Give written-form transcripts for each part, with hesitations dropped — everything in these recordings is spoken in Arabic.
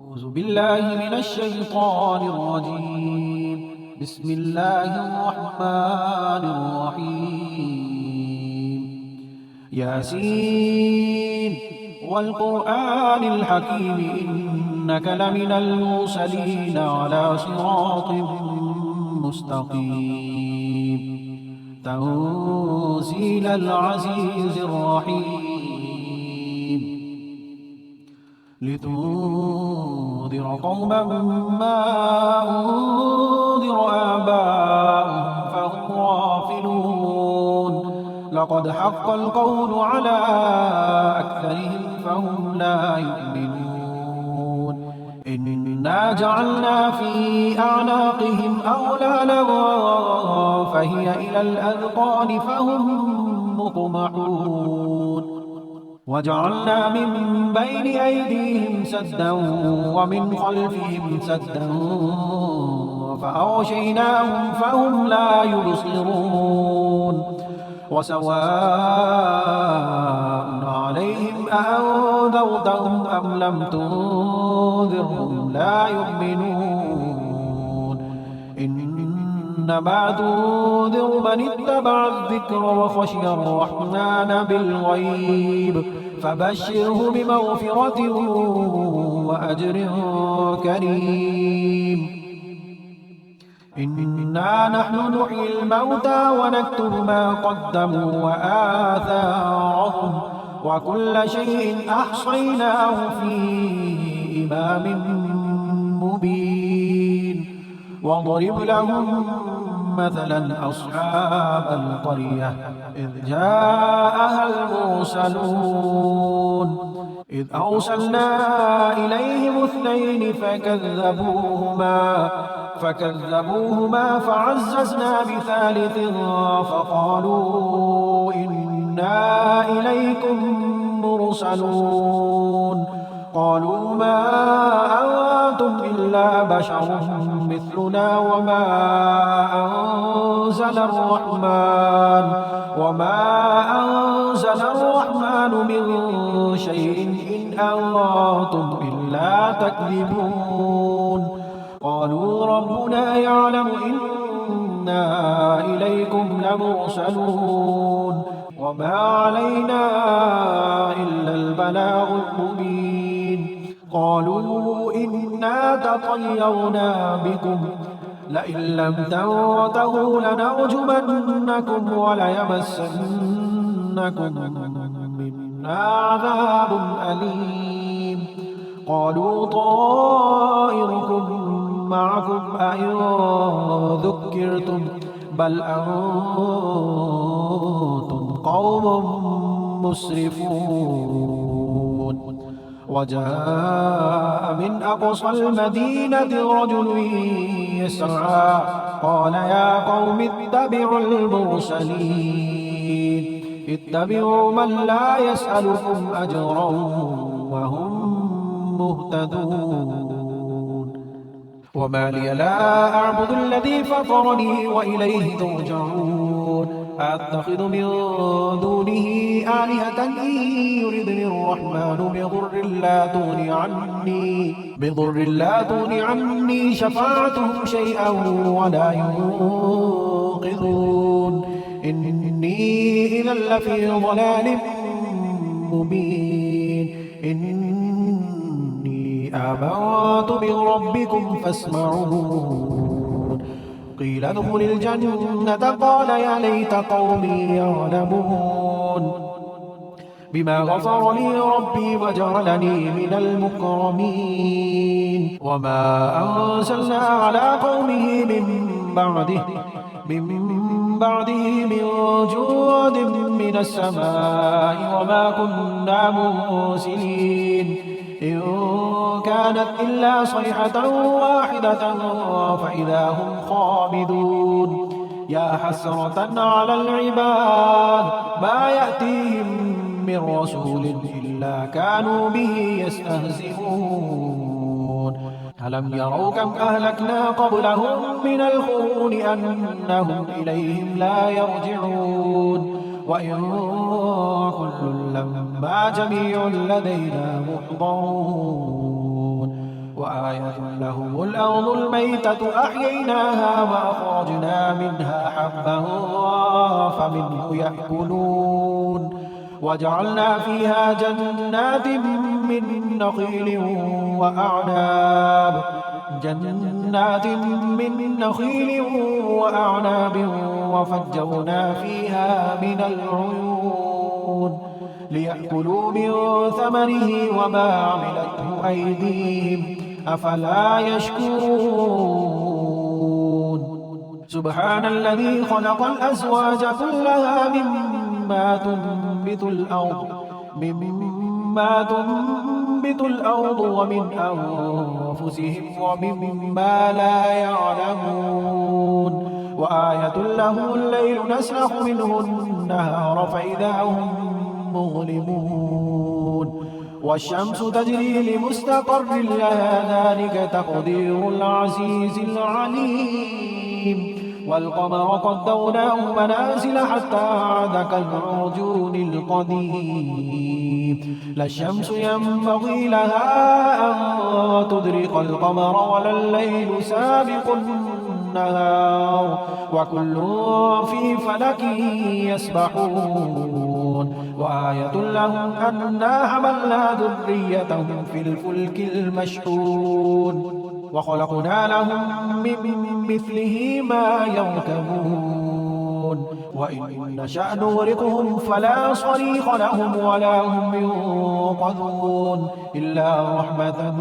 أعوذ بالله من الشيطان الرجيم. بسم الله الرحمن الرحيم. ياسين والقرآن الحكيم إنك لمن المرسلين على صراط مستقيم. تنزيل العزيز الرحيم. لتنذر قوما ما أنذر آباؤهم فهم غافلون. لقد حق القول على أكثرهم فهم لا يؤمنون. إنا جعلنا في أعناقهم أغلالا فهي إلى الأذقان فهم مطمحون. وجعلنا من بين أيديهم سدا ومن خلفهم سدا فأغشيناهم فهم لا يبصرون. وسواء عليهم أأنذرتهم أم لم تنذرهم لا يؤمنون. إنما تنذر من اتبع الذكر وخشي الرحمن بالغيب فبشره بمغفرة وأجر كريم. إنا نحن نحيي الموتى ونكتب ما قدموا وآثارهم وكل شيء أحصيناه في إمام مبين. واضرب لهم مثلا أصحاب القرية إذ جاءها المرسلون إذ أرسلنا إليهم اثنين فكذبوهما فعززنا بثالث فقالوا إنا إليكم مرسلون. قالوا ما أنتم إلا بشر مثلنا وما أنزل الرحمن من شيء إن أنتم إلا تكذبون. قالوا ربنا يعلم إنا إليكم لمرسلون وما علينا إلا البلاغ المبين. قالوا إنا تطيرنا بكم لئن لم تنتهوا لنرجمنكم وليمسنكم منا عذاب أليم. قالوا طائركم معكم أئن ذكرتم بل أنتم قوم مسرفون. وجاء من أقصى المدينة رجل يسعى قال يا قوم اتبعوا المرسلين اتبعوا من لا يسألكم أجرا وهم مهتدون. وما لي لا أعبد الذي فطرني وإليه ترجعون. أتخذ من دونه آلهة إن يردني الرحمن بضر لا تغني عني شفاعتهم شيئا ولا ينقذون. إني إذا لفي ضلال مبين. إني آمنت بربكم فاسمعون. قيل ادخل الجنة قال يا ليت قومي يعلمون بما غفر لي ربي وجعلني من المكرمين. وما أنزلنا على قومه من بعده من جود من السماء وما كنا مرسلين إن كانت إلا صيحة واحدة فإذا هم خامدون. يا حسرة على العباد ما يأتيهم من رسول إلا كانوا به يستهزئون. ألم يروا كم أهلكنا قبلهم من القرون أنهم إليهم لا يرجعون. وإن كل لما جميع لدينا محضرون وآية لهم الأرض الميتة أحييناها وأخرجنا منها حبا فمنه يأكلون وجعلنا فيها جنات من نخيل وأعناب وفجرنا فيها من العيون ليأكلوا من ثمره وما عملته أيديهم أفلا يشكرون سبحان الذي خلق الأزواج كلها مما تنبت الأرض ومن أنفسهم ومما لا يعلمون وآية لهم الليل نسلخ منه النهار فإذا هم مظلمون والشمس تجري لمستقر لها ذلك تقدير العزيز العليم والقمر قدرناه منازل حتى عاد كالعرجون القديم لا الشمس ينبغي لها أن تدرك القمر ولا الليل سابق النهار وكل في فلك يسبحون وآية لهم أنا حملنا ذريتهم في الفلك المشحون وخلقنا لهم من مثله ما يركبون وإن نشأ نغرقهم فلا صريخ لهم ولا هم ينقذون إلا رحمة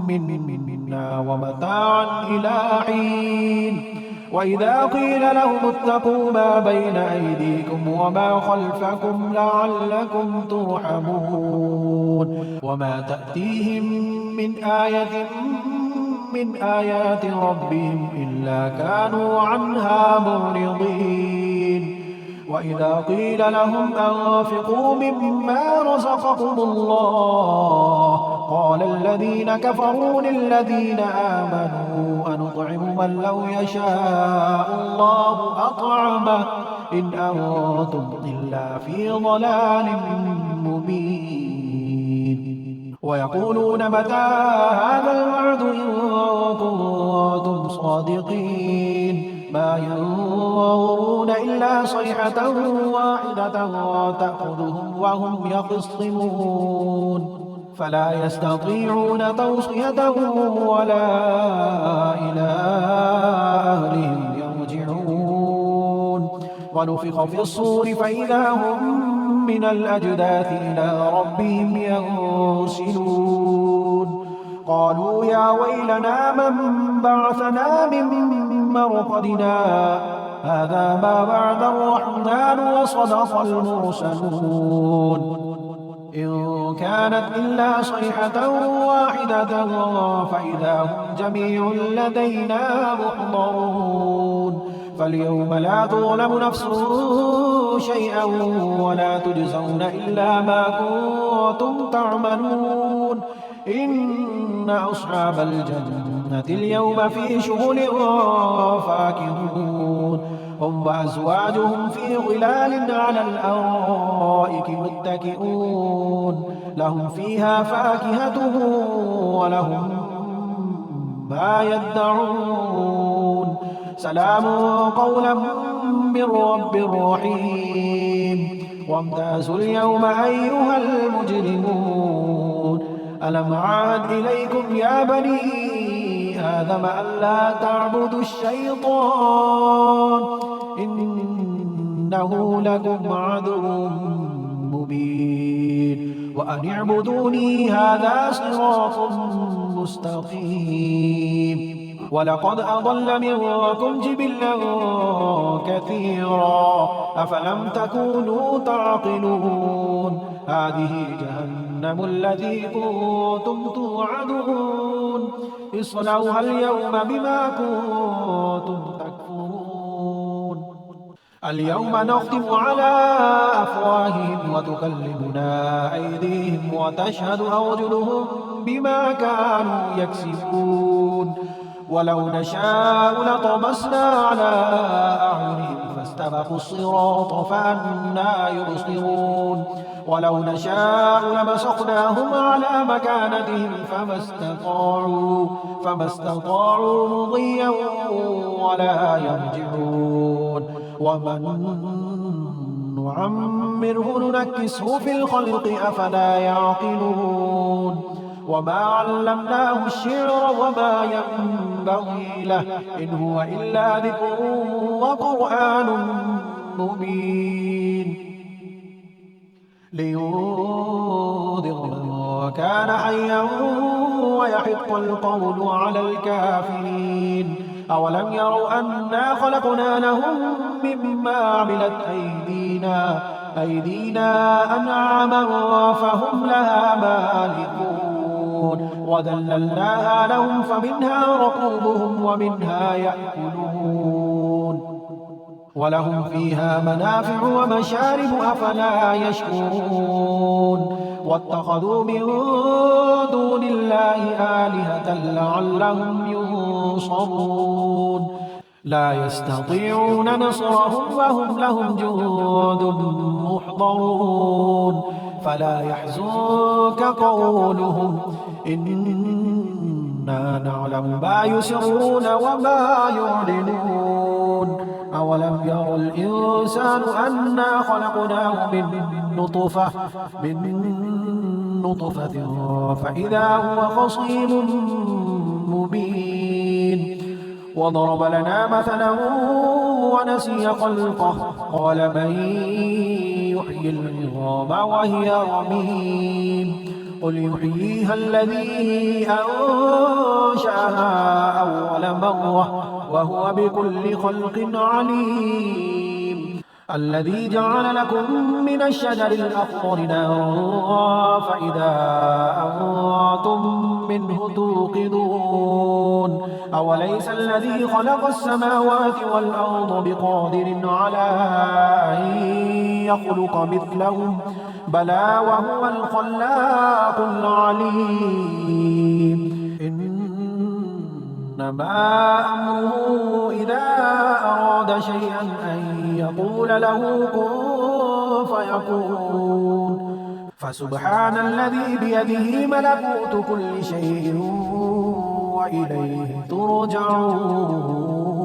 منا ومتاعا إلى حين وإذا قيل لهم اتقوا ما بين أيديكم وما خلفكم لعلكم ترحمون وما تأتيهم من آية من آيات ربهم إلا كانوا عنها معرضين وإذا قيل لهم أنفقوا مما رزقكم الله قال الذين كفروا للذين آمنوا أنطعم من لو يشاء الله أطعمه إن أنتم إلا في ضلال مبين ويقولون متى هذا الوعد إن كنتم صادقين ما ينظرون إلا صيحة واحدة تأخذهم وهم يخصمون فلا يستطيعون توصية ولا إلى أهلهم يرجعون ونفخ في الصور فإذا هم من الأجداث إلى ربهم ينسلون قالوا يا ويلنا من بعثنا من مرقدنا هذا ما بعد الرحمن وصدق المرسلون إن كانت إلا صيحة واحدة فإذا هم جميع لدينا محضرون فاليوم لا تظلم نفس شيئا ولا تجزون إلا ما كنتم تعملون إن أصحاب الجنة اليوم في شغل فاكهون هم وأزواجهم في ظلال على الأرائك متكئون لهم فيها فاكهة ولهم ما يدعون سلام قولا من رب رحيم وامتازوا اليوم أيها المجرمون ألم عهد إليكم يا بني آدم ألا تعبدوا الشيطان إنه لكم عدو مبين وأن اعبدوني هذا صراط مستقيم ولقد أضل منكم جبلا كثيرا أفلم تكونوا تعقلون هذه جهنم التي كنتم توعدون اصلوها اليوم بما كنتم تكفرون اليوم نختم على أفواههم وتكلمنا أيديهم وتشهد أرجلهم بما كانوا يكسبون ولو نشاء لطمسنا على أعينهم فاستبقوا الصراط فأنى يبصرون ولو نشاء لمسخناهم على مكانتهم فما استطاعوا مضيا ولا يرجعون ومن نعمره ننكسه في الخلق أفلا يعقلون وما علمناه الشعر وما ينبغي له إن هو إلا ذكر وقرآن مبين لينذر من كان حيا ويحق القول على الكافرين أولم يروا أنا خلقنا لهم مما عملت أيدينا أنعاما فهم لها مالكون وذللناها لهم فمنها ركوبهم ومنها يأكلون ولهم فيها منافع ومشارب أفلا يشكرون واتخذوا من دون الله آلهة لعلهم ينصرون لا يستطيعون نصرهم وهم لهم جند محضرون فلا يحزنك قولهم إنا نعلم ما يسرون وما يعلنون أولم يرى الإنسان أنا خلقناه من نطفة فإذا هو خصيم مبين وضرب لنا مثلا ونسي خلقه قال من يحيي العظام وهي رميم قل يحييها الذي أنشأها أول مرة وهو بكل خلق عليم الذي جعل لكم من الشجر الأخضر نارا فإذا أنتم منه توقدون أوليس الذي خلق السماوات والأرض بقادر على أن يخلق مثلهم بلى وهو الخلاق العليم إنما أمره إذا أراد شيئا أن يقول له كن فيكون فسبحان الذي بيده ملكوت كل شيء وإليه ترجعون